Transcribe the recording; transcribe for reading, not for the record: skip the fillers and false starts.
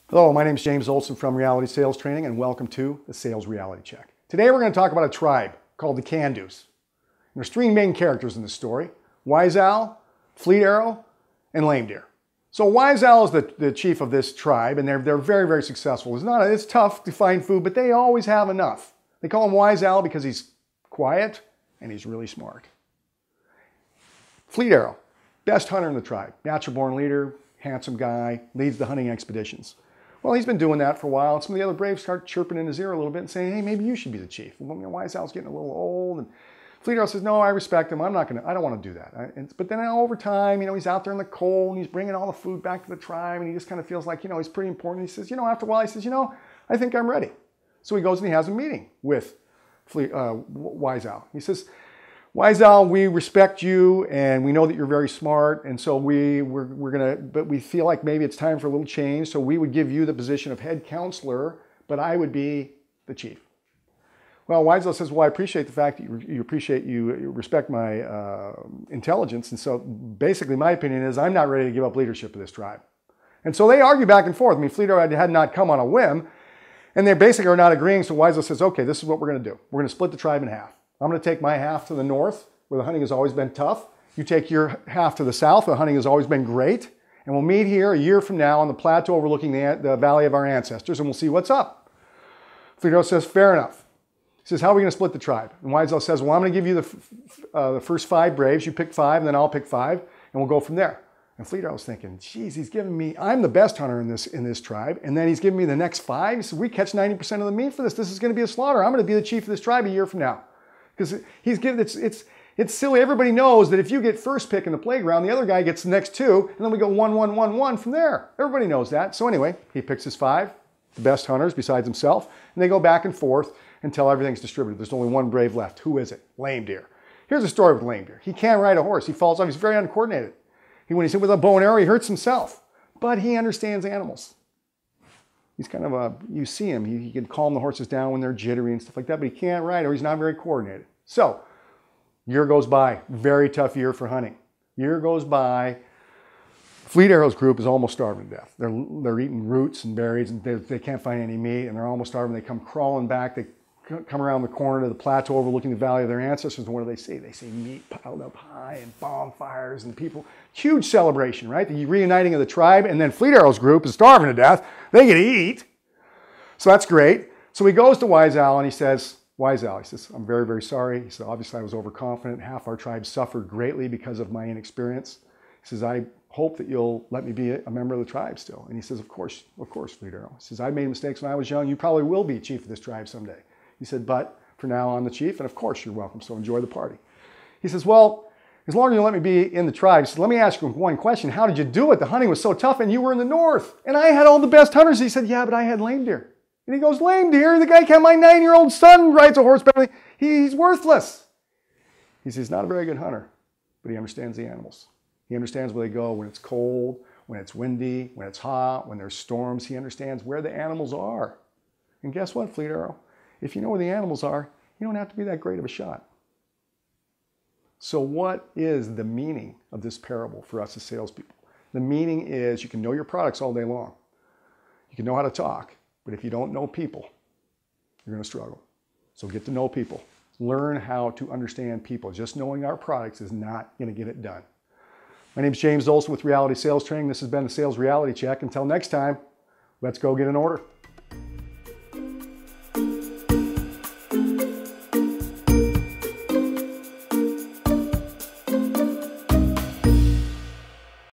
Hello, my name is James Olsen from Reality Sales Training, and welcome to the Sales Reality Check. Today we're going to talk about a tribe called the Can-Dos. There's three main characters in this story: Wise Owl, Fleet Arrow, and Lame Deer. So Wise Owl is the chief of this tribe, and they're very, very successful. It's tough to find food, but they always have enough. They call him Wise Owl because he's quiet and he's really smart. Fleet Arrow, best hunter in the tribe, natural-born leader, handsome guy, leads the hunting expeditions. Well, he's been doing that for a while, and some of the other braves start chirping in his ear a little bit and saying, hey, maybe you should be the chief. Well, Wise Owl's getting a little old, and Fleet Arrow says, no, I respect him. I don't want to do that. But then over time, he's out there in the cold, and he's bringing all the food back to the tribe, and he just kind of feels like, he's pretty important. He says, after a while, he says, I think I'm ready. So he goes and he has a meeting with Wise Owl. He says, Wise Owl, we respect you, and we know that you're very smart, and so but we feel like maybe it's time for a little change, so we would give you the position of head counselor, but I would be the chief. Well, Wise Owl says, well, I appreciate the fact that you respect my intelligence, and so basically my opinion is I'm not ready to give up leadership of this tribe. And so they argue back and forth. Fleet Arrow had not come on a whim, and they basically are not agreeing, so Wise Owl says, okay, this is what we're going to do. We're going to split the tribe in half. I'm going to take my half to the north, where the hunting has always been tough. You take your half to the south, where the hunting has always been great. And we'll meet here a year from now on the plateau overlooking the valley of our ancestors, and we'll see what's up. Fleet Arrow says, fair enough. He says, how are we going to split the tribe? And Wise Owl says, well, I'm going to give you the first 5 braves. You pick 5, and then I'll pick 5, and we'll go from there. And Fleet Arrow's thinking, geez, he's giving me, I'm the best hunter in this tribe, and then he's giving me the next 5. He says, we catch 90% of the meat for this. This is going to be a slaughter. I'm going to be the chief of this tribe a year from now. Because it's silly. Everybody knows that if you get first pick in the playground, the other guy gets the next 2, and then we go 1, 1, 1, 1 from there. Everybody knows that. So anyway, he picks his 5, the best hunters besides himself, and they go back and forth until everything's distributed. There's only one brave left. Who is it? Lame Deer. Here's a story with Lame Deer. He can't ride a horse. He falls off. He's very uncoordinated. When he's hit with a bow and arrow, he hurts himself. But he understands animals. He's kind of you see him, he can calm the horses down when they're jittery and stuff like that, but he can't ride or he's not very coordinated. So, year goes by, very tough year for hunting. Year goes by, Fleet Arrow's group is almost starving to death. They're eating roots and berries and they can't find any meat and they're almost starving. They come crawling back, they come around the corner to the plateau overlooking the valley of their ancestors, and what do they see? They see meat piled up high and bonfires and people. Huge celebration, right? The reuniting of the tribe, and then Fleet Arrow's group is starving to death. They get to eat. So that's great. So he goes to Wise Owl and he says, Wise Owl, he says, I'm very, very sorry. He said, obviously I was overconfident. Half our tribe suffered greatly because of my inexperience. He says, I hope that you'll let me be a member of the tribe still. And he says, of course, Fleet Arrow. He says, I made mistakes when I was young. You probably will be chief of this tribe someday. He said, but for now I'm the chief, and of course you're welcome, so enjoy the party. He says, well, as long as you let me be in the tribe, he said, let me ask you one question. How did you do it? The hunting was so tough, and you were in the north, and I had all the best hunters. He said, yeah, but I had Lame Deer. And he goes, Lame Deer? The guy can't, my 9-year-old son rides a horse better. He's worthless. He says, he's not a very good hunter, but he understands the animals. He understands where they go when it's cold, when it's windy, when it's hot, when there's storms. He understands where the animals are. And guess what, Fleet Arrow? If you know where the animals are, you don't have to be that great of a shot. So what is the meaning of this parable for us as salespeople? The meaning is you can know your products all day long. You can know how to talk, but if you don't know people, you're going to struggle. So get to know people. Learn how to understand people. Just knowing our products is not going to get it done. My name is James Olsen with Reality Sales Training. This has been the Sales Reality Check. Until next time, let's go get an order.